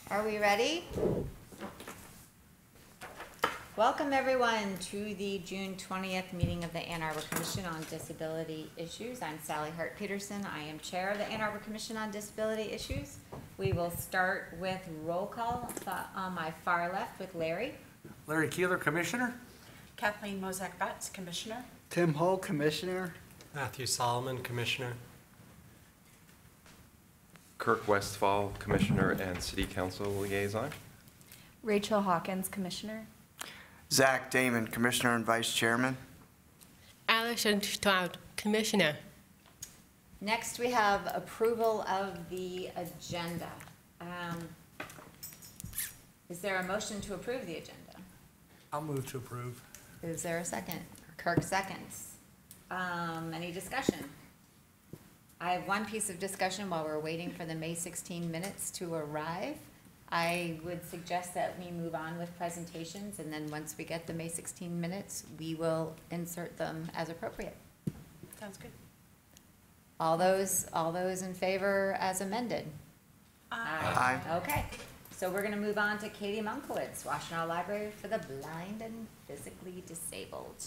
Are we ready? Welcome everyone to the June 20th meeting of the Ann Arbor Commission on Disability Issues. I'm Sally Hart Petersen. I am chair of the Ann Arbor Commission on Disability Issues. We will start with roll call on my far left with Larry. Larry Keeler, Commissioner. Kathleen Mozak-Betts, Commissioner. Tim Hull, Commissioner. Matthew Solomon, Commissioner. Kirk Westfall, Commissioner and City Council Liaison. Rachel Hawkins, Commissioner. Zach Damon, Commissioner and Vice Chairman. Alison Stroud, Commissioner. Next we have approval of the agenda. Is there a motion to approve the agenda? I'll move to approve. Is there a second? Kirk seconds. Any discussion? I have one piece of discussion while we're waiting for the May 16 minutes to arrive. I would suggest that we move on with presentations, and then once we get the May 16 minutes, we will insert them as appropriate. Sounds good. All those in favor as amended? Aye. Okay, so we're gonna move on to Katie Monkiewicz, Washtenaw Library for the Blind and Physically Disabled.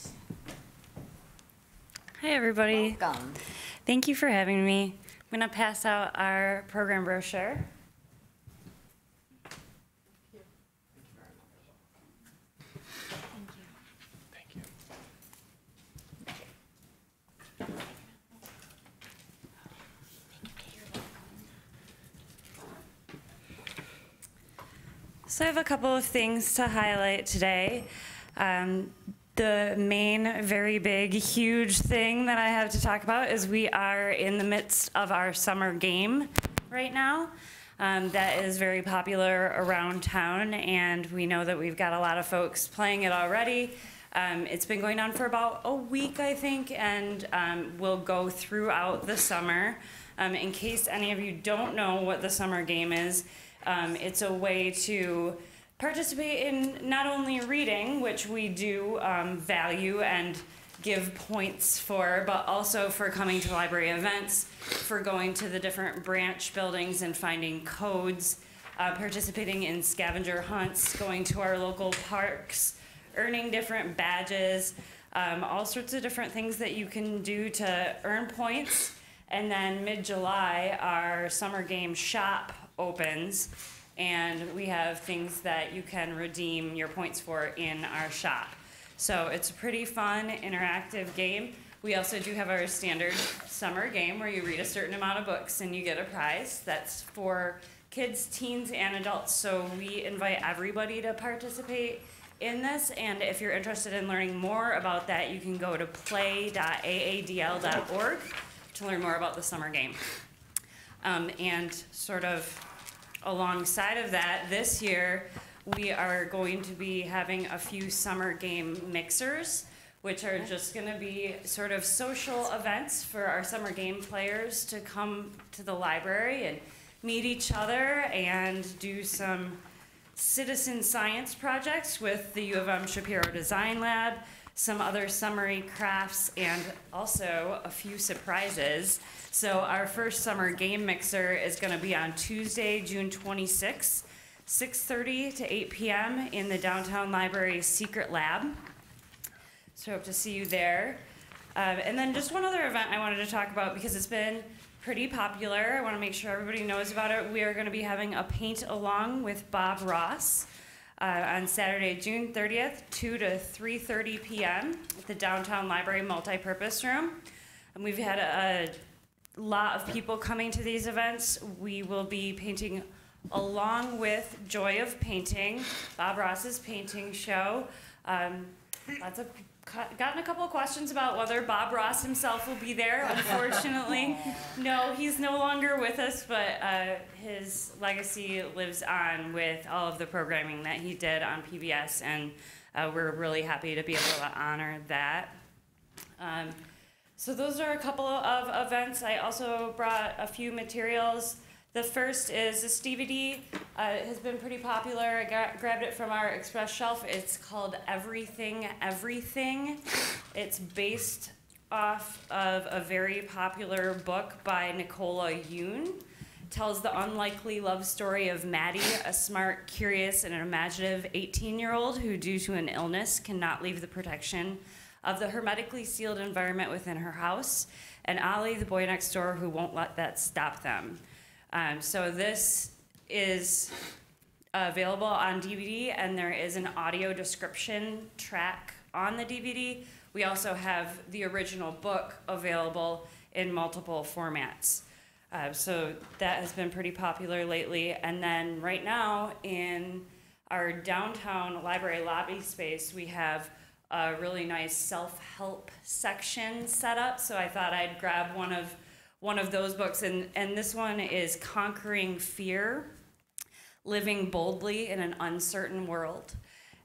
Hi, everybody. Welcome. Thank you for having me. I'm going to pass out our program brochure. Thank you. So I have a couple of things to highlight today. The main, very big, huge thing that I have to talk about is we are in the midst of our summer game right now. That is very popular around town, and we know that we've got a lot of folks playing it already. It's been going on for about a week, I think, and will go throughout the summer. In case any of you don't know what the summer game is, it's a way to participate in not only reading, which we do value and give points for, but also for coming to library events, for going to the different branch buildings and finding codes, participating in scavenger hunts, going to our local parks, earning different badges, all sorts of different things that you can do to earn points. And then mid-July, our summer game shop opens, and we have things that you can redeem your points for in our shop. So it's a pretty fun, interactive game. We also do have our standard summer game where you read a certain amount of books and you get a prize. That's for kids, teens, and adults. So we invite everybody to participate in this. And if you're interested in learning more about that, you can go to play.aadl.org to learn more about the summer game. And sort of alongside of that, this year we are going to be having a few summer game mixers, which are just going to be sort of social events for our summer game players to come to the library and meet each other and do some citizen science projects with the U of M Shapiro Design Lab, some other summery crafts, and also a few surprises. So our first summer game mixer is going to be on Tuesday, June 26th, 6:30 to 8 p.m. in the Downtown Library's Secret Lab. So hope to see you there. And then just one other event I wanted to talk about because it's been pretty popular. I want to make sure everybody knows about it. We are going to be having a paint along with Bob Ross on Saturday, June 30th, 2 to 3:30 p.m. at the Downtown Library Multipurpose Room. And we've had a lot of people coming to these events. We will be painting along with Joy of Painting, Bob Ross's painting show. Gotten a couple of questions about whether Bob Ross himself will be there. Unfortunately, no, he's no longer with us, but his legacy lives on with all of the programming that he did on PBS, and we're really happy to be able to honor that. So those are a couple of events. I also brought a few materials. The first is this DVD. It has been pretty popular. I grabbed it from our express shelf. It's called Everything, Everything. It's based off of a very popular book by Nicola Yoon. tells the unlikely love story of Maddie, a smart, curious, and imaginative 18-year-old who, due to an illness, cannot leave the protection of the hermetically sealed environment within her house, and Ollie, the boy next door, who won't let that stop them. So this is available on DVD, and there is an audio description track on the DVD. We also have the original book available in multiple formats. So that has been pretty popular lately. And then right now in our downtown library lobby space, we have a really nice self-help section set up. So I thought I'd grab one of those books. And this one is Conquering Fear, Living Boldly in an Uncertain World.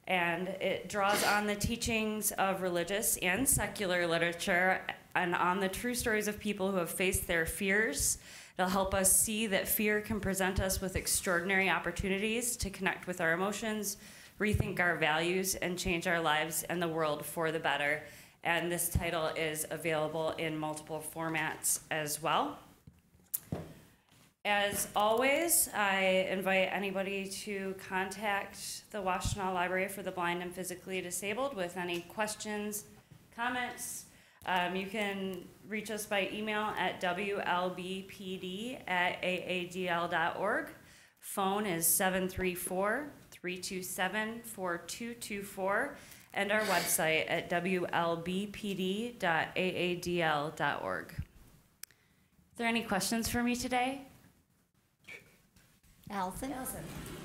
And it draws on the teachings of religious and secular literature and on the true stories of people who have faced their fears. It'll help us see that fear can present us with extraordinary opportunities to connect with our emotions, rethink our values, and change our lives and the world for the better. And this title is available in multiple formats as well. As always, I invite anybody to contact the Washtenaw Library for the Blind and Physically Disabled with any questions, comments. You can reach us by email at wlbpd@aadl.org. Phone is 734-327-4224, and our website at wlbpd.aadl.org. Is there any questions for me today? Alison?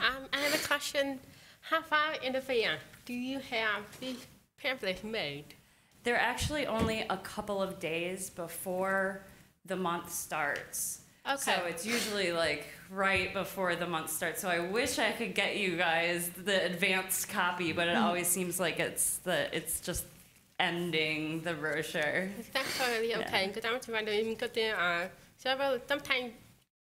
I have a question. How far in advance do you have these pamphlets made? They're actually only a couple of days before the month starts. Okay. So it's usually like right before the month starts. So I wish I could get you guys the advanced copy, but it always seems like it's just ending the brochure. That's totally okay, because I was wondering, because there are sometimes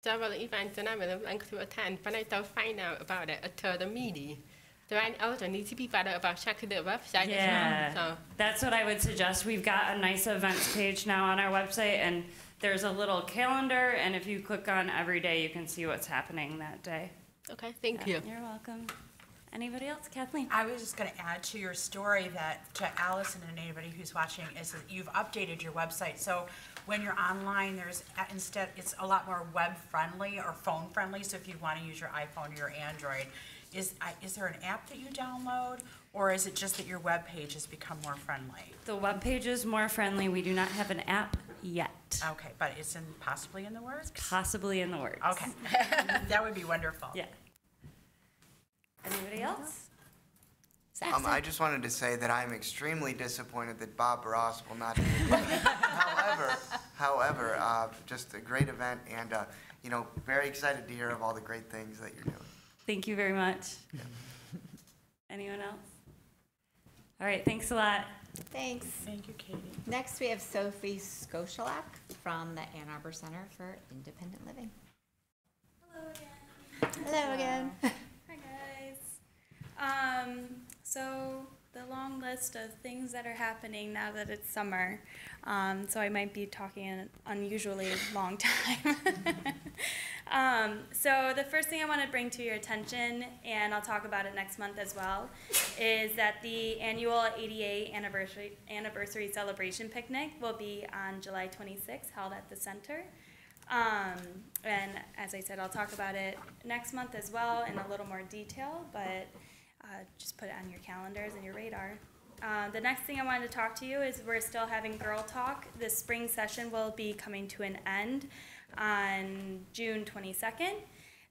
several events that I'm going to attend, but I don't find out about it until the meeting. So I also need to be better about checking the website as well. So. That's what I would suggest. We've got a nice events page now on our website, and there's a little calendar, and if you click on every day, you can see what's happening that day. Okay, thank you. You're welcome. Anybody else? Kathleen? I was just going to add to your story that to Allison and anybody who's watching is that you've updated your website. So when you're online, there's instead it's a lot more web friendly or phone friendly. So if you want to use your iPhone or your Android, is there an app that you download, or is it just that your web page has become more friendly? The web page is more friendly. We do not have an app yet. Okay, but it's possibly in the works? Possibly in the works. Okay, that would be wonderful. Yeah. Anybody else? I just wanted to say that I'm extremely disappointed that Bob Ross will not be able to. However, just a great event, and very excited to hear of all the great things that you're doing. Thank you very much. Yeah. Anyone else? All right, thanks a lot. Thanks. Thank you, Katie. Next, we have Sophie Skochelak from the Ann Arbor Center for Independent Living. Hello again. Hello again. Hi guys. So the long list of things that are happening now that it's summer. So I might be talking an unusually long time. So the first thing I want to bring to your attention, and I'll talk about it next month as well, is that the annual ADA anniversary celebration picnic will be on July 26th, held at the center. And as I said, I'll talk about it next month as well in a little more detail, but just put it on your calendars and your radar. The next thing I wanted to talk to you is we're still having Girl Talk. The spring session will be coming to an end on June 22nd.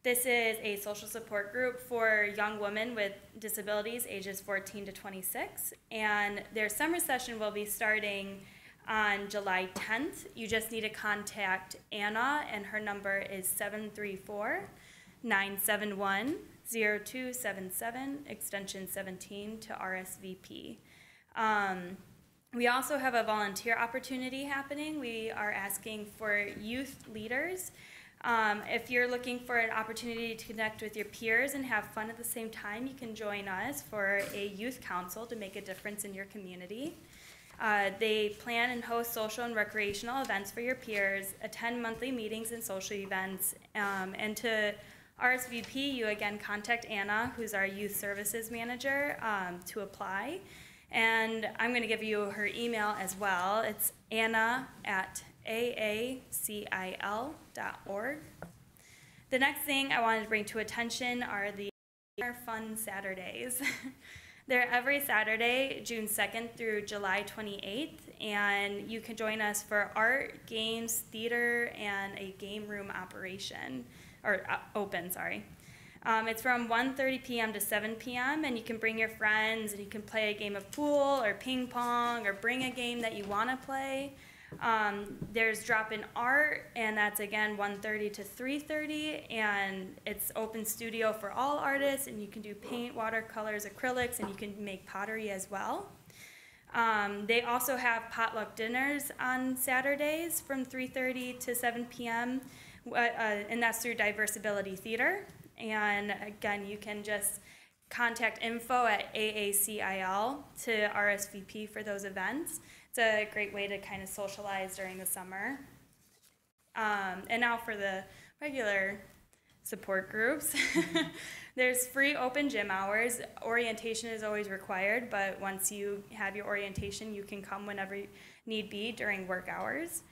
This is a social support group for young women with disabilities ages 14 to 26, and their summer session will be starting on July 10th. You just need to contact Anna, and her number is 734-971-0277, extension 17 to RSVP. We also have a volunteer opportunity happening. We are asking for youth leaders. If you're looking for an opportunity to connect with your peers and have fun at the same time, you can join us for a youth council to make a difference in your community. They plan and host social and recreational events for your peers, attend monthly meetings and social events, and to RSVP, you again contact Anna, who's our youth services manager, to apply. And I'm going to give you her email as well. It's anna@aacil.org. The next thing I wanted to bring to attention are the Fun Saturdays. They're every Saturday, June 2nd through July 28th, and you can join us for art, games, theater, and a game room operation, or open, sorry. It's from 1:30 p.m. to 7 p.m., and you can bring your friends, and you can play a game of pool or ping pong, or bring a game that you want to play. There's drop-in art, and that's again 1:30 to 3:30, and it's open studio for all artists, and you can do paint, watercolors, acrylics, and you can make pottery as well. They also have potluck dinners on Saturdays from 3:30 to 7 p.m., and that's through Diversibility Theater. And again, you can just contact info@aacil to RSVP for those events. It's a great way to kind of socialize during the summer. And now for the regular support groups. There's free open gym hours. Orientation is always required, but once you have your orientation, you can come whenever need be during work hours.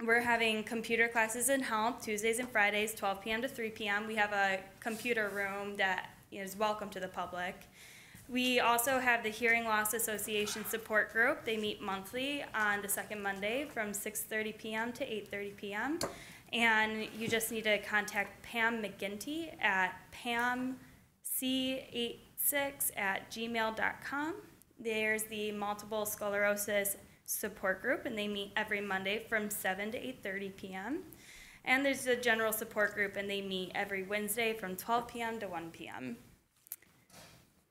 We're having computer classes in Help Tuesdays and Fridays, 12 p.m. to 3 p.m. We have a computer room that is welcome to the public. We also have the Hearing Loss Association support group. They meet monthly on the second Monday from 6:30 p.m. to 8:30 p.m. And you just need to contact Pam McGinty at pamc86@gmail.com. There's the Multiple Sclerosis support group, and they meet every Monday from 7 to 8:30 p.m. And there's the general support group, and they meet every Wednesday from 12 p.m. to 1 p.m.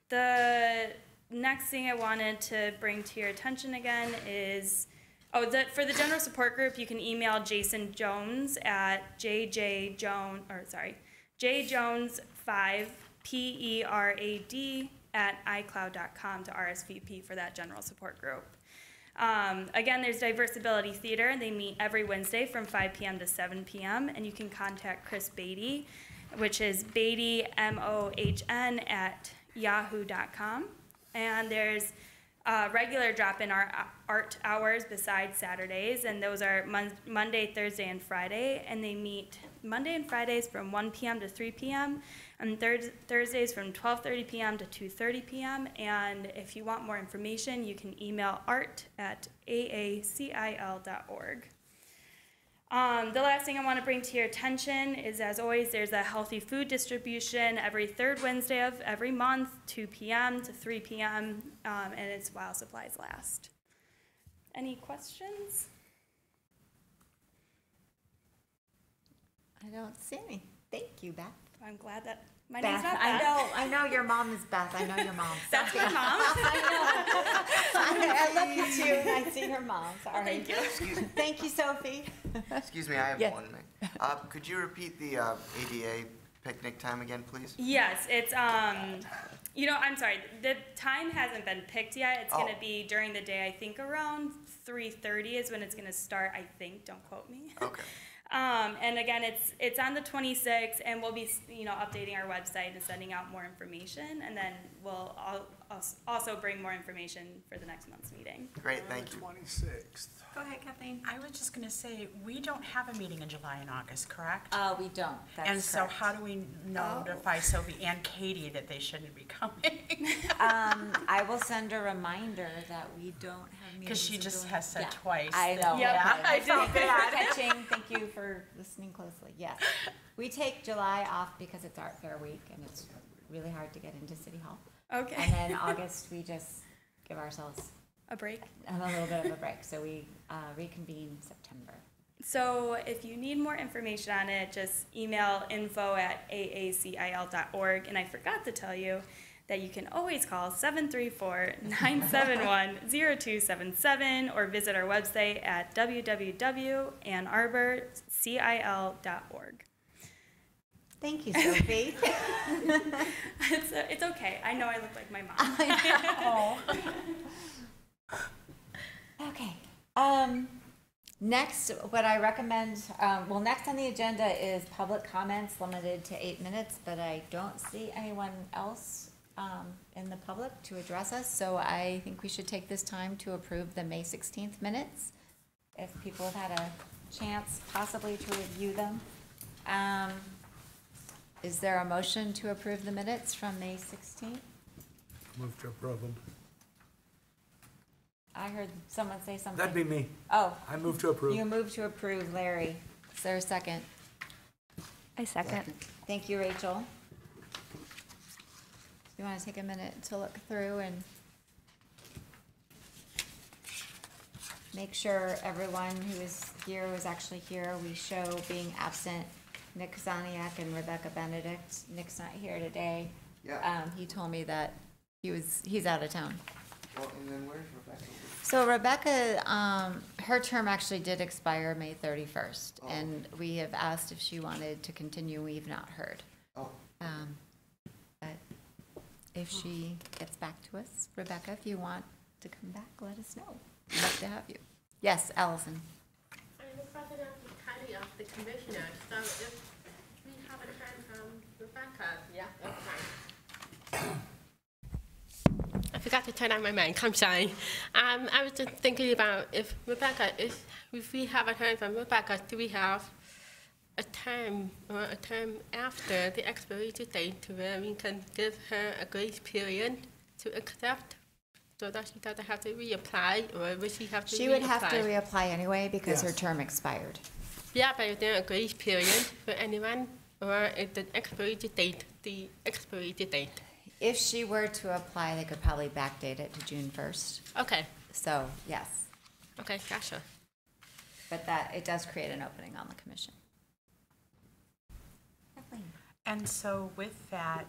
The next thing I wanted to bring to your attention again is, for the general support group, you can email Jason Jones at jjones5perad@icloud.com to RSVP for that general support group. Again, there's Diversibility Theater, and they meet every Wednesday from 5 p.m. to 7 p.m., and you can contact Chris Beatty, which is Beatty, MOHN, @yahoo.com. And there's regular drop-in art hours besides Saturdays, and those are Monday, Thursday, and Friday, and they meet Monday and Fridays from 1 p.m. to 3 p.m., and Thursdays from 12:30 p.m. to 2:30 p.m., and if you want more information, you can email art@aacil.org. The last thing I want to bring to your attention is, as always, there's a healthy food distribution every third Wednesday of every month, 2 p.m. to 3 p.m., and it's while supplies last. Any questions? I don't see any. Thank you, Beth. I'm glad that my name's Beth, not Beth. I know your mom is Beth. I know your mom. That's my mom. I look at you and I see her mom. Sorry. Thank you. Thank you, Sophie. Excuse me, I have Yes. one minute. Could you repeat the ADA picnic time again, please? Yes, it's I'm sorry, the time hasn't been picked yet. It's gonna be during the day. I think around 3:30 is when it's gonna start. I think. Don't quote me. Okay. And again, it's on the 26th, and we'll be updating our website and sending out more information, and then we'll also bring more information for the next month's meeting. Great, thank you. 26th. Go ahead, Kathleen. I was just going to say, we don't have a meeting in July and August, correct? We don't. That's And so correct. how do we notify Sophie and Katie that they shouldn't be coming? I will send a reminder that we don't have meetings. Because she in just July. has said Yeah. twice. I that- know. Yeah, okay. I Thank did. you for catching. Thank you for listening closely. Yes. We take July off because it's Art Fair week and it's really hard to get into City Hall. Okay. And then August, we just give ourselves A break. a little bit of a break. So we reconvene September. So if you need more information on it, just email info@aacil.org. And I forgot to tell you that you can always call 734-971-0277 or visit our website at www.annarborcil.org. Thank you, Sophie. It's okay. I know I look like my mom. I know. Okay. Next, what I recommend, next on the agenda is public comments limited to 8 minutes, but I don't see anyone else in the public to address us, so I think we should take this time to approve the May 16th minutes, if people have had a chance possibly to review them. Is there a motion to approve the minutes from May 16th? Move to approve them. I heard someone say something. That'd be me. Oh, I move to approve. you move to approve, Larry. Is there a second? I second. Thank you, Rachel. You want to take a minute to look through and make sure everyone who is here was actually here. We show being absent Nick Zaniak and Rebecca Benedict. Nick's not here today. Yeah. He told me that he's out of town. Well, and then where's Rebecca? So Rebecca, her term actually did expire May 31st, Oh. and we have asked if she wanted to continue. We've not heard. Oh, But if she gets back to us, Rebecca, if you want to come back, let us know. We'd love to have you. Yes, Alison. I'm the president of the commissioner, so if we haven't heard from Rebecca, yeah, that's fine. I forgot to turn on my mic, I'm sorry. I was just thinking about if we haven't heard from Rebecca, do we have a term after the expiration date where we can give her a grace period to accept so that she doesn't have to reapply, or will she have to reapply? She would have to reapply anyway because her Yes. term expired. Yeah, but is there a grace period for anyone, or is the expiration date the expiration date? If she were to apply, they could probably backdate it to June 1st. Okay, So, yes. okay, gotcha. But it does create an opening on the commission. Kathleen. And so with that,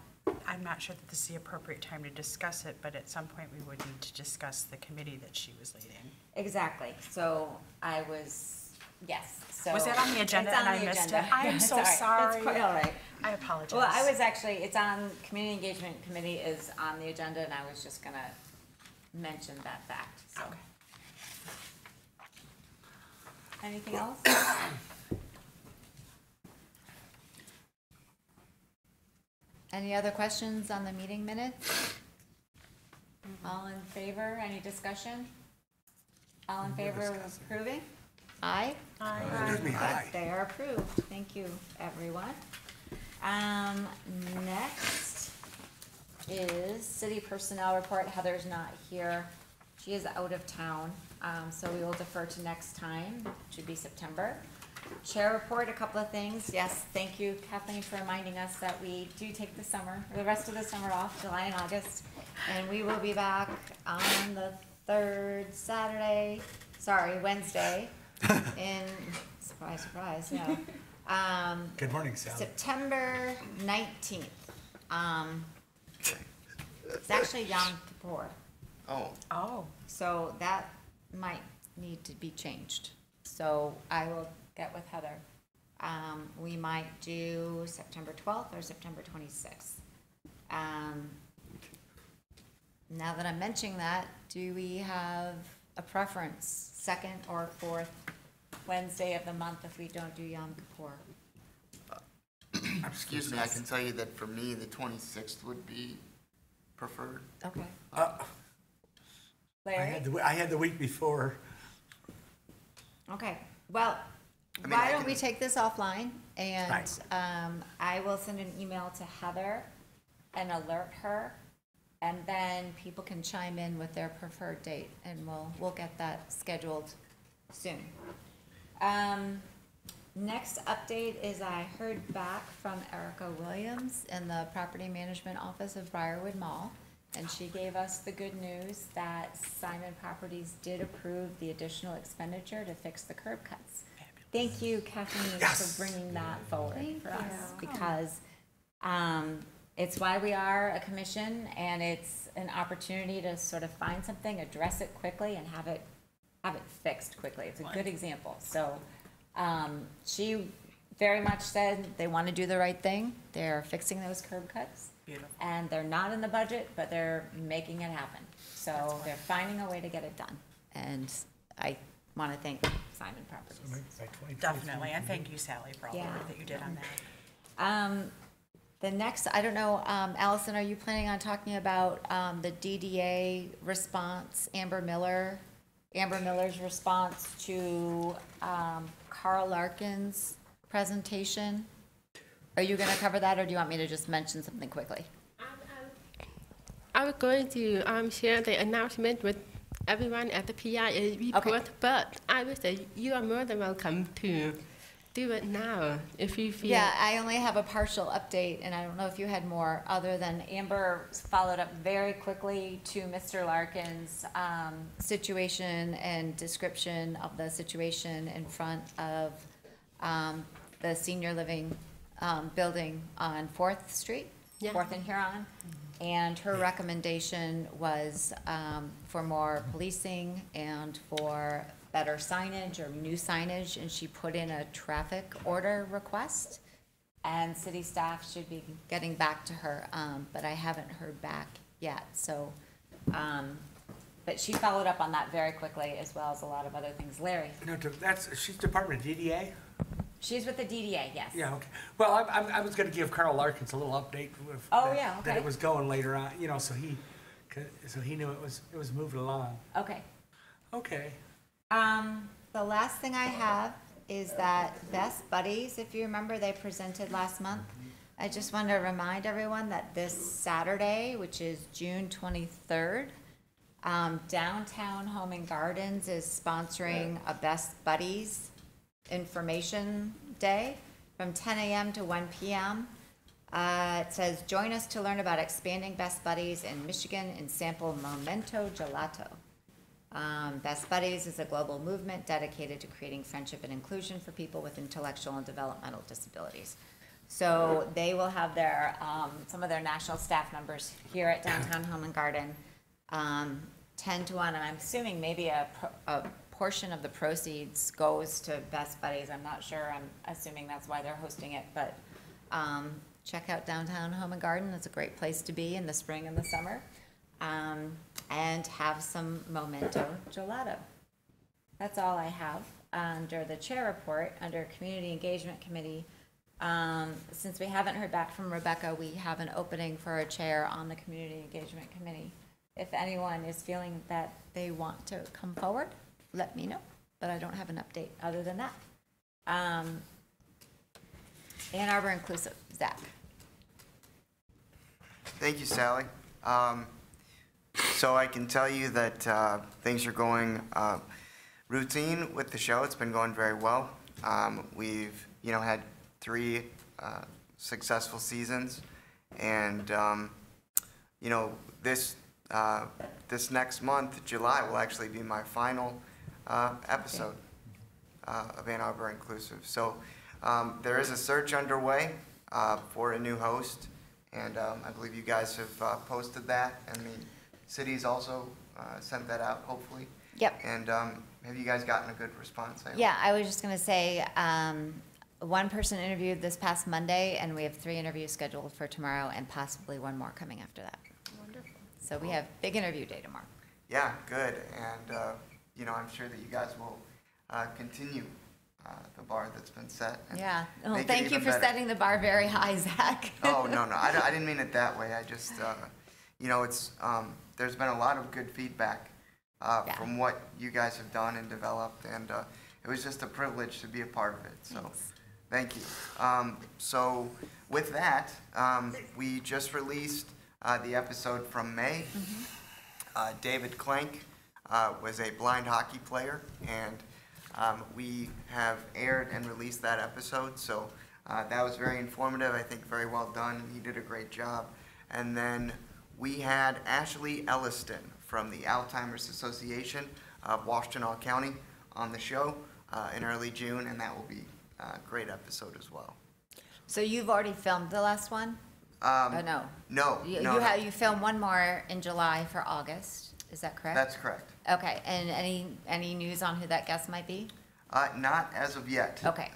I'm not sure that this is the appropriate time to discuss it, but at some point we would need to discuss the committee that she was leading. Exactly. So yes. So Was that on the agenda it's on and the I missed agenda. it? I am It's so all right. sorry. It's quite all right. I apologize. Well, it's on, Community Engagement Committee is on the agenda, and I was just gonna mention that fact, so. Okay. Anything else? Any other questions on the meeting minutes? All in favor? Any discussion? All in favor of approving? Aye? Excuse me, aye. They are approved. Thank you, everyone. Next is city personnel report. Heather's not here. She is out of town, so we will defer to next time, which should be September. Chair report, a couple of things. Yes, thank you, Kathleen, for reminding us that we do take the rest of the summer off, July and August. And we will be back on the Wednesday surprise, surprise, yeah. Good morning, Sally. September 19th. It's actually Yom Kippur, Oh, so that might need to be changed. So I will get with Heather. We might do September 12th or September 26th. Now that I'm mentioning that, do we have a preference, second or fourth Wednesday of the month if we don't do Yom Kippur? excuse me, I can tell you that for me, the 26th would be preferred. Okay. I Larry? had the week before. Okay, well, I mean, why I don't can- we take this offline, and Right. I will send an email to Heather and alert her, and then people can chime in with their preferred date, and we'll get that scheduled soon. Next update is I heard back from Erica Williams in the Property Management Office of Briarwood Mall, and she gave us the good news that Simon Properties did approve the additional expenditure to fix the curb cuts. Thank you, Kathleen, for bringing that forward for us, because it's why we are a commission, and it's an opportunity to sort of find something, address it quickly, and have it fixed quickly. It's a good example. So she very much said they want to do the right thing. They're fixing those curb cuts. beautiful. And they're not in the budget, but they're making it happen. So they're finding a way to get it done. And I want to thank Simon Properties. By 2023. Definitely, and thank you, Sally, for all the Yeah. work that you did on that. The next, I don't know, Alison, are you planning on talking about the DDA response, Amber Miller's response to Carl Larkin's presentation? Are you going to cover that, or do you want me to just mention something quickly? I was going to share the announcement with everyone at the PIA report, Okay. but I would say you are more than welcome to do it now if you feel. Yeah, I only have a partial update, and I don't know if you had more, other than Amber followed up very quickly to Mr. Larkin's situation and description of the situation in front of the senior living building on 4th Street, Yeah. 4th and Huron. And her recommendation was for more policing and for better signage or new signage, and she put in a traffic order request. And city staff should be getting back to her, but I haven't heard back yet, so, but she followed up on that very quickly, as well as a lot of other things. Larry? No, she's Department of DDA? She's with the DDA, yes. Yeah, okay. Well, I was gonna give Carl Larkins a little update with. Oh, that- yeah, That okay. it was going later on, you know, so he knew it was moving along. Okay. Okay. The last thing I have is that Best Buddies, if you remember, they presented last month. I just want to remind everyone that this Saturday, which is June 23rd, Downtown Home and Gardens is sponsoring a Best Buddies information day from 10 a.m. to 1 p.m. It says, join us to learn about expanding Best Buddies in Michigan and sample Memento Gelato. Best Buddies is a global movement dedicated to creating friendship and inclusion for people with intellectual and developmental disabilities. So they will have their, some of their national staff members here at Downtown Home and Garden, 10 to 1, and I'm assuming maybe a portion of the proceeds goes to Best Buddies. I'm not sure. I'm assuming that's why they're hosting it, but check out Downtown Home and Garden. It's a great place to be in the spring and the summer. And have some Memento Gelato. That's all I have. Under the chair report, under Community Engagement Committee, since we haven't heard back from Rebecca, we have an opening for a chair on the Community Engagement Committee. If anyone is feeling that they want to come forward, let me know, but I don't have an update other than that. Ann Arbor Inclusive, Zach. Thank you, Sally. So I can tell you that things are going routine with the show. It's been going very well. We've, had 3 successful seasons, and this next month, July, will actually be my final episode of Ann Arbor Inclusive. So there is a search underway for a new host, and I believe you guys have posted that, and the city's also sent that out, hopefully. Yep. And have you guys gotten a good response? Yeah, I was just gonna say, one person interviewed this past Monday, and we have 3 interviews scheduled for tomorrow, and possibly 1 more coming after that. Wonderful. So we have big interview day tomorrow. Yeah, good. And, I'm sure that you guys will continue the bar that's been set. And Yeah, well, make it thank you even for better. setting the bar very high, Zach. Oh, no, I didn't mean it that way. I just, it's, there's been a lot of good feedback Yeah. from what you guys have done and developed, and it was just a privilege to be a part of it, so Thanks. thank you. So with that, we just released the episode from May. David Clank was a blind hockey player, and we have aired and released that episode, so that was very informative, I think very well done. He did a great job. And then we had Ashley Elliston from the Alzheimer's Association of Washtenaw County on the show in early June, and that will be a great episode as well. So you've already filmed the last one? Oh, no? No, You filmed 1 more in July for August, is that correct? That's correct. Okay, and any news on who that guest might be? Not as of yet. Okay.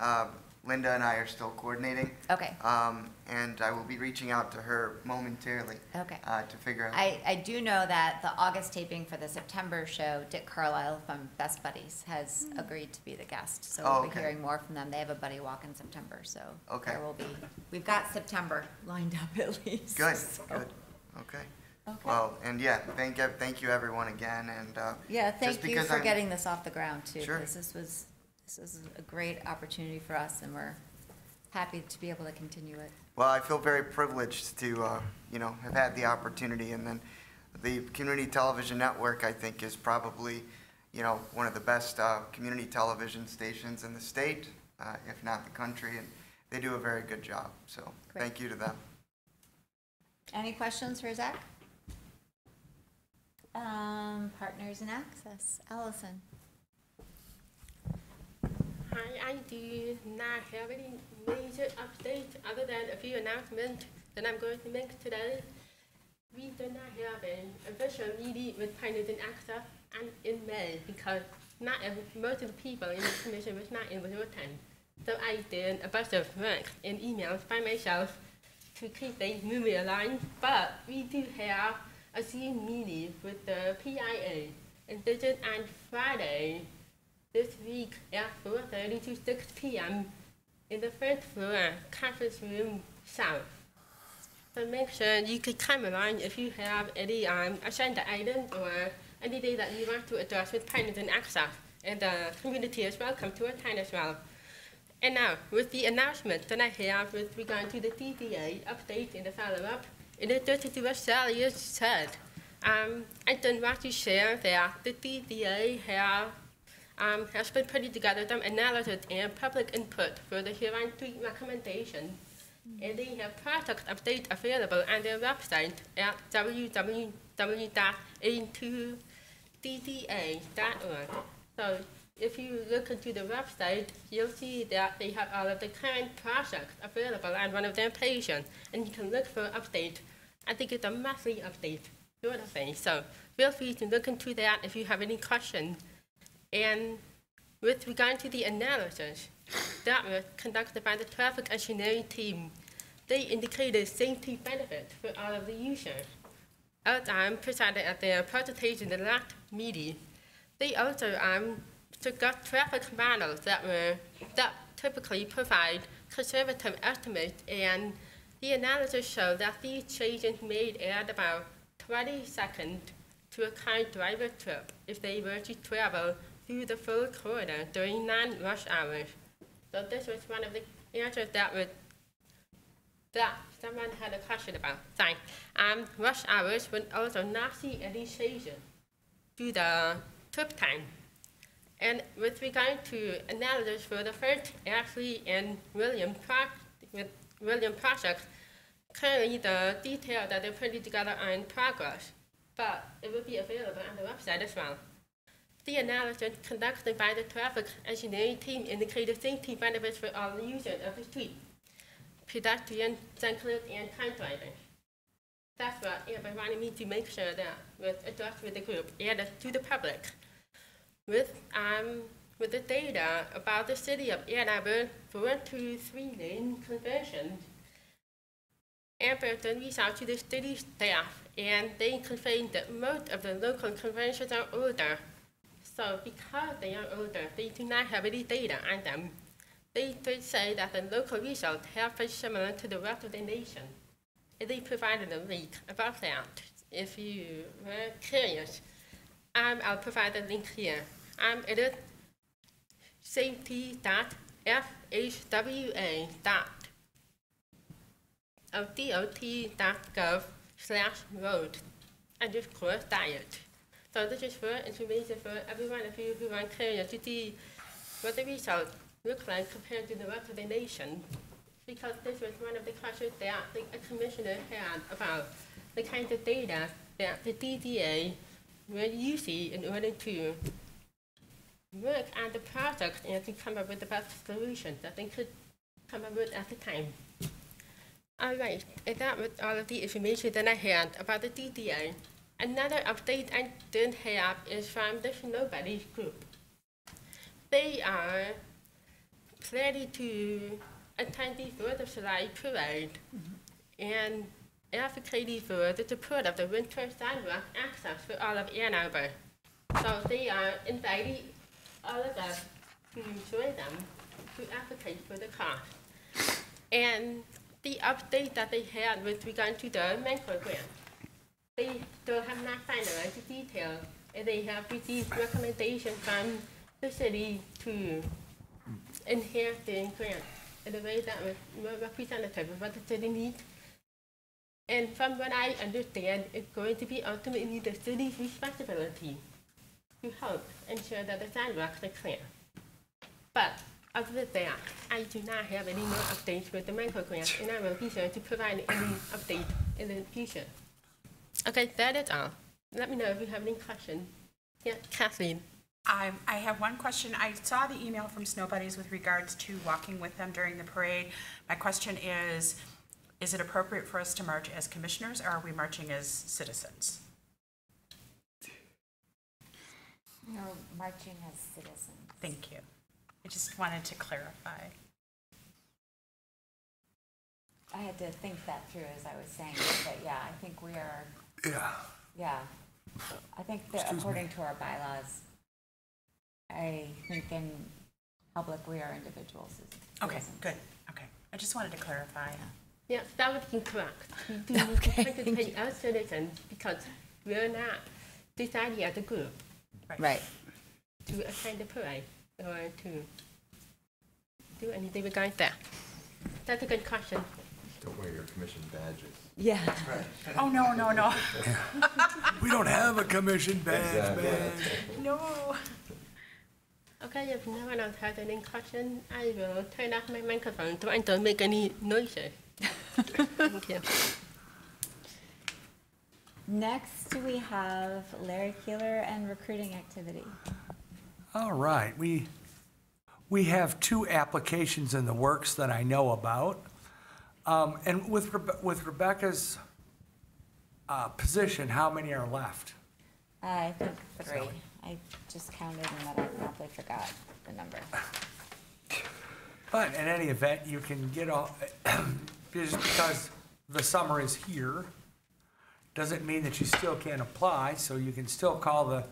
Linda and I are still coordinating. Okay. And I will be reaching out to her momentarily. Okay. To figure out. I do know that the August taping for the September show, Dick Carlisle from Best Buddies has agreed to be the guest. So Oh, we'll be okay. hearing more from them. They have a buddy walk in September, so Okay. there will be, we've got September lined up at least. Good, so. good. Okay. Okay. Well, and yeah, thank you everyone again, and Yeah, just thank you because for I'm- getting this off the ground too, Sure. because this was a great opportunity for us, and we're happy to be able to continue it. Well, I feel very privileged to, have had the opportunity, and then the Community Television Network, I think, is probably, one of the best community television stations in the state, if not the country, and they do a very good job. So Great. thank you to them. Any questions for Zach? Partners in Access, Alison. Hi, I do not have any major updates other than a few announcements that I'm going to make today. We do not have an official meeting with Partners in Access in May because most of the people in the commission was not able to attend. So I did a bunch of work and emails by myself to keep things moving along, but we do have a Zoom meeting with the PIA, and this is on Friday this week at 4:30 to 6 p.m. in the first floor conference room south. So make sure you could come along if you have any agenda items or anything that you want to address with Partners in Access, and the community is welcome to attend as well. And now, with the announcement that I have with regard to the DDA update and the follow-up, in addition to what Sally has said, I don't want to share that the DDA has been putting together some analysis and public input for the Huron 3 recommendation, and they have product update available on their website at www.a2dda.org. So if you look into the website, you'll see that they have all of the current projects available on one of their pages, and you can look for update. I think it's a monthly update sort of thing. So feel free to look into that if you have any questions. And with regard to the analysis that was conducted by the traffic engineering team, they indicated safety benefits for all of the users. As presented at their presentation in the last meeting, they also took up traffic models that typically provide conservative estimates, and the analysis showed that these changes made add about 20 seconds to a car driver trip if they were to travel through the full corridor during non-rush hours. So this was one of the answers that someone had a question about. Sorry. Rush hours would also not see any changes to the trip time. And with regard to analysis for the first Ashley and William projects, currently the details that they're putting together are in progress, but it will be available on the website as well. The analysis conducted by the traffic engineering team indicated safety benefits for all users of the street, pedestrians, cyclists, and car drivers. That's what Amber wanted me to make sure that was addressed with the group and to the public. With the data about the city of Ann Arbor 4 to 3 lane conversions, Amber then reached out to the city staff, and they confirmed that most of the local conventions are older. So because they are older, they do not have any data on them. They did say that the local results have been similar to the rest of the nation. And they provided a link about that. If you were curious, I'll provide a link here. It is safety.fhwa.dot.gov/road _diet. So this is for information for everyone of you who are curious to see what the results look like compared to the rest of the nation. Because this was one of the questions that the commissioner had about the kind of data that the DDA were using in order to work on the project and to come up with the best solution that they could come up with at the time. All right, and that was all of the information that I had about the DDA. Another update I did have is from the Nobody group. They are ready to attend the 4th of July parade and advocating for the support of the winter sidewalk access for all of Ann Arbor. So they are inviting all of us to join them to advocate for the cause. And the update that they had with regard to the mentor grant, they still have not finalized the details, and they have received recommendations from the city to enhance the grant in a way that was more representative of what the city needs. And from what I understand, it's going to be ultimately the city's responsibility to help ensure that the sidewalks are clear. But other than that, I do not have any more updates with the mentor grant, and I will be sure to provide any update in the future. Okay, that is all. Let me know if you have any questions. Yeah, Kathleen. I have one question. I saw the email from Snow Buddies with regards to walking with them during the parade. My question is it appropriate for us to march as commissioners, or are we marching as citizens? You're marching as citizens. Thank you. I just wanted to clarify. I had to think that through as I was saying it, but yeah, I think we are. Yeah. I think that according to our bylaws, I think in public we are individuals. Okay, good. Okay. I just wanted to clarify. Yeah, that would be correct. We do need to participate as citizens because we're not deciding as a group Right. to attend the parade or to do anything regarding that. That's a good question. Don't wear your commission badges. Yeah. Oh, no, no, no. We don't have a commission badge, man. No. Okay, if no one else has any question, I will turn off my microphone so I don't make any noises. Thank you. Next, we have Larry Keeler and recruiting activity. All right, we have 2 applications in the works that I know about. And with Rebecca's position, how many are left? I think 3. I just counted and then I promptly forgot the number. But in any event, you can get all, just because the summer is here, doesn't mean that you still can't apply, so you can still call the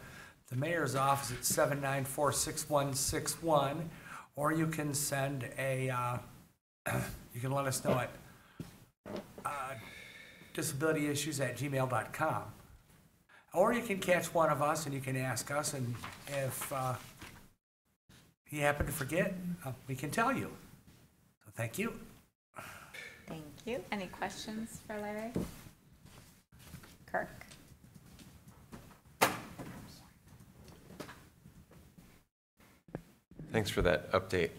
mayor's office at 794-6161, or you can send a, you can let us know at disabilityissues@gmail.com. Or you can catch one of us and you can ask us, and if you happen to forget, we can tell you. So thank you. Thank you. Any questions for Larry? Kirk? Thanks for that update.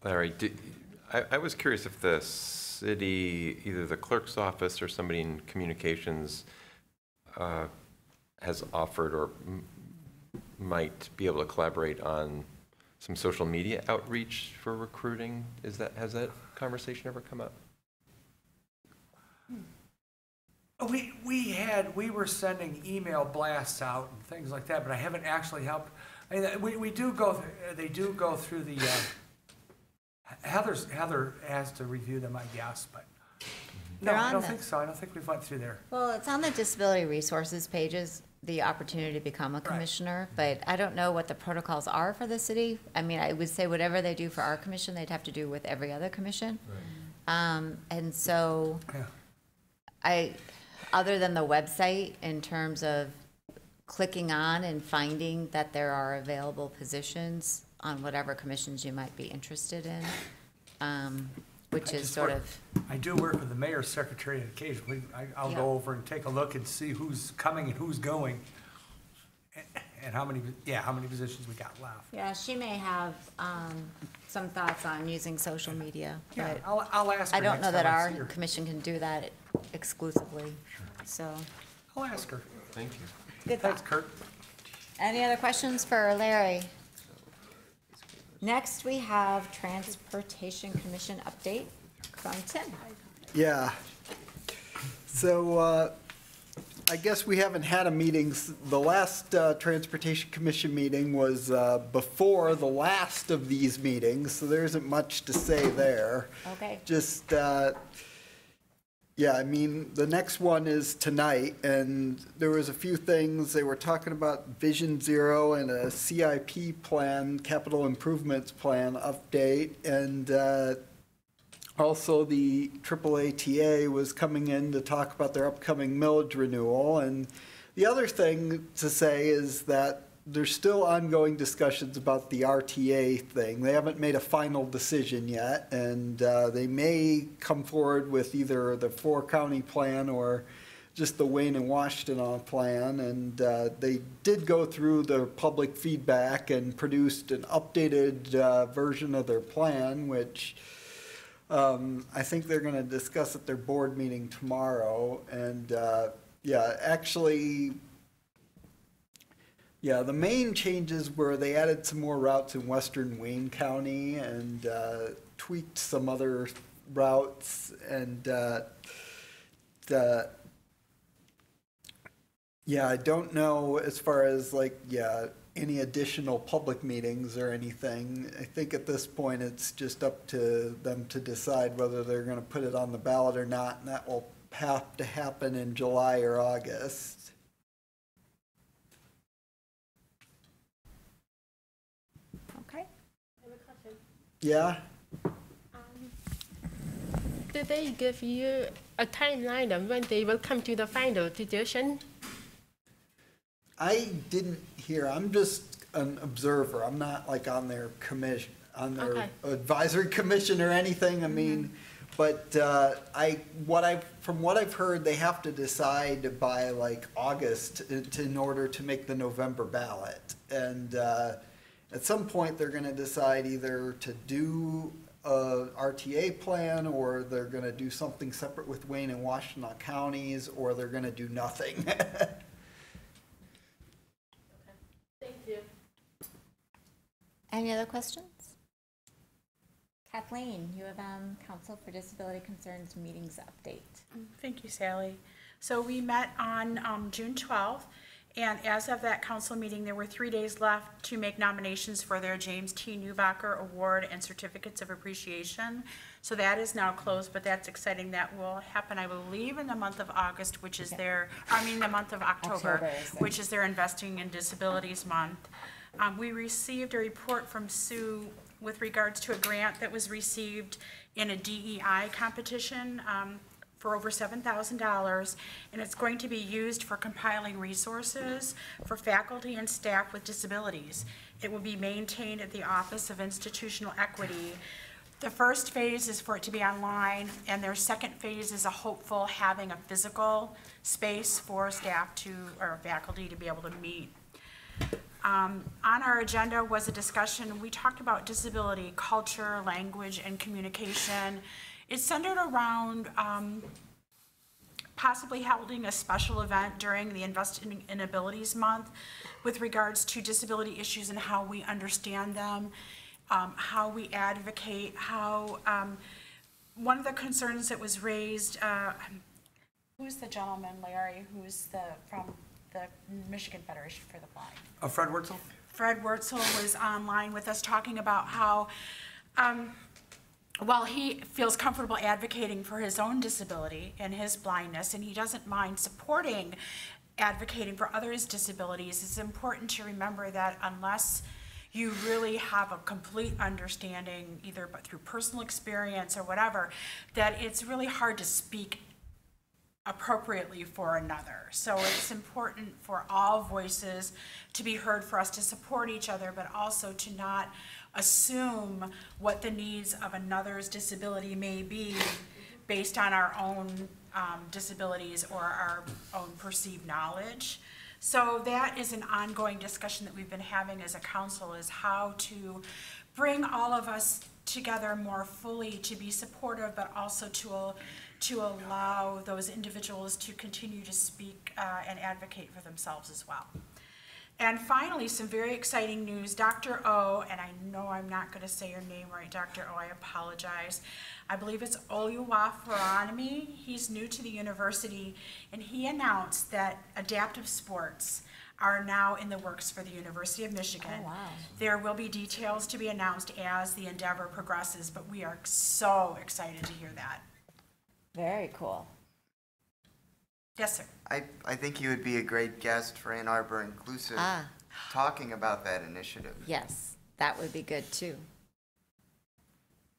Larry, I was curious if the city, either the clerk's office or somebody in communications has offered or might be able to collaborate on some social media outreach for recruiting. Has that conversation ever come up? We were sending email blasts out and things like that, but I haven't actually helped. I mean, they do go through the, Heather has to review them, I guess, but no, I don't think so. I don't think we've went through there. Well, it's on the disability resources pages, the opportunity to become a commissioner, but I don't know what the protocols are for the city. I mean, I would say whatever they do for our commission, they'd have to do with every other commission. Right. And so other than the website, in terms of clicking on and finding that there are available positions on whatever commissions you might be interested in, which is sort of. I do work with the mayor's secretary occasionally. I'll go over and take a look and see who's coming and who's going, and how many positions we got left. Yeah, she may have some thoughts on using social media, Yeah, but I'll ask her I don't next know that time I our see her. commission can do that exclusively, so. I'll ask her. Thank you. Good Thanks, thought. Kurt. Any other questions for Larry? Next, we have Transportation Commission update from Tim. Yeah. So I guess we haven't had a meeting. The last Transportation Commission meeting was before the last of these meetings, so there isn't much to say there. Okay. Just, yeah, I mean, the next one is tonight, and there was a few things. They were talking about Vision Zero and a CIP plan, capital improvements plan update, and also the AAATA was coming in to talk about their upcoming millage renewal. And the other thing to say is that there's still ongoing discussions about the RTA thing. They haven't made a final decision yet, and they may come forward with either the four-county plan or just the Wayne and Washington plan. And they did go through the public feedback and produced an updated version of their plan, which I think they're going to discuss at their board meeting tomorrow. And yeah, actually, yeah, the main changes were they added some more routes in western Wayne County and tweaked some other routes. And yeah, I don't know as far as like, yeah, any additional public meetings or anything. I think at this point it's just up to them to decide whether they're going to put it on the ballot or not, and that will have to happen in July or August. Okay. Yeah? Did they give you a timeline of when they will come to the final decision? I didn't hear. I'm just an observer. I'm not like on their commission, on their Okay. advisory commission or anything. I mean, but from what I've heard, they have to decide by like August in order to make the November ballot. And at some point, they're going to decide either to do a RTA plan, or they're going to do something separate with Wayne and Washington counties, or they're going to do nothing. Thank you. Any other questions? Kathleen, you have Council for Disability Concerns meetings update. Thank you, Sally. So we met on June 12th, and as of that council meeting, there were 3 days left to make nominations for their James T. Newbacher Award and Certificates of Appreciation. So that is now closed, but that's exciting. That will happen, I believe, in the month of August, which is the month of October, which is their Investing in Disabilities Month. We received a report from Sue with regards to a grant that was received in a DEI competition for over $7,000, and it's going to be used for compiling resources for faculty and staff with disabilities. It will be maintained at the Office of Institutional Equity. The first phase is for it to be online, and their second phase is a hopeful having a physical space for staff or faculty to be able to meet. On our agenda was a discussion. We talked about disability, culture, language, and communication. It's centered around possibly holding a special event during the Investing in Abilities Month with regards to disability issues and how we understand them, how we advocate, how one of the concerns that was raised, who's the gentleman, Larry, who's from the Michigan Federation for the Blind? Fred Wurtzel? Fred Wurtzel was online with us talking about how, while he feels comfortable advocating for his own disability and his blindness, and he doesn't mind supporting advocating for others' disabilities, it's important to remember that unless you really have a complete understanding, either but through personal experience or whatever, that it's really hard to speak appropriately for another. So it's important for all voices to be heard, for us to support each other, but also to not assume what the needs of another's disability may be based on our own disabilities or our own perceived knowledge. So that is an ongoing discussion that we've been having as a council, is how to bring all of us together more fully to be supportive, but also to allow those individuals to continue to speak and advocate for themselves as well. And finally, some very exciting news. Dr. O, and I know I'm not going to say your name right, Dr. O, I apologize. I believe it's Oluwaferanmi. He's new to the university, and he announced that adaptive sports are now in the works for the University of Michigan. Oh, wow. There will be details to be announced as the endeavor progresses, but we are so excited to hear that. Very cool. Yes, sir. I think you would be a great guest for Ann Arbor Inclusive, talking about that initiative. Yes, that would be good too.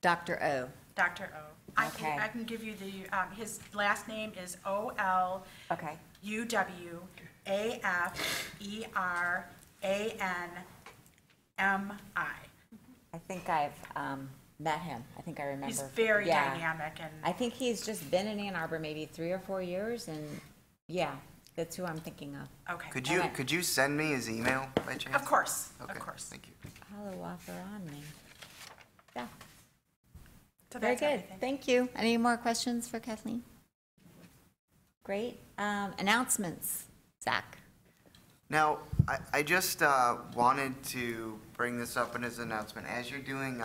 Dr. O. Dr. O. Okay. I can give you the, his last name is O-L-U-W-A-F-E-R-A-N-M-I. I think I've met him. I think I remember. He's very Yeah. dynamic and. I think he's just been in Ann Arbor maybe 3 or 4 years, and yeah, that's who I'm thinking of. Okay. Could you send me his email by chance? Of course, Okay, of course. thank you. Oluwaferanmi. Yeah, So very that's good. everything. Thank you. Any more questions for Kathleen? Great. Announcements, Zach. Now, I just wanted to bring this up in his announcement. As you're doing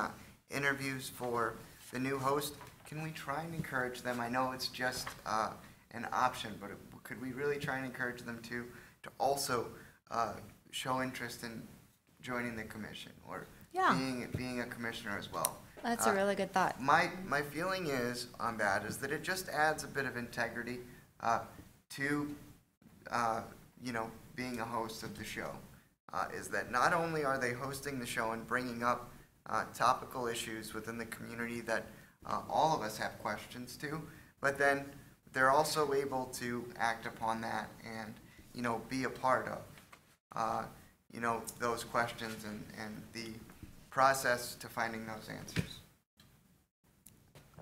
interviews for the new host, can we try and encourage them? I know it's just an option, but could we really try and encourage them to also show interest in joining the commission or Yeah. being a commissioner as well? That's a really good thought. My feeling is on that is that it just adds a bit of integrity to being a host of the show. Is that not only are they hosting the show and bringing up topical issues within the community that all of us have questions to, but then they're also able to act upon that and be a part of those questions and the process to finding those answers.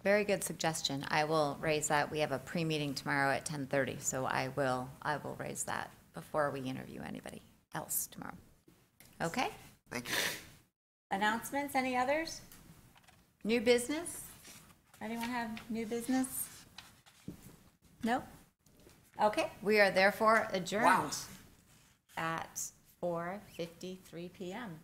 Very good suggestion. I will raise that. We have a pre-meeting tomorrow at 10:30, so I will raise that before we interview anybody else tomorrow. Okay? Thank you. Announcements, any others? New business? Anyone have new business? No? Okay, we are therefore adjourned at 4:53 p.m.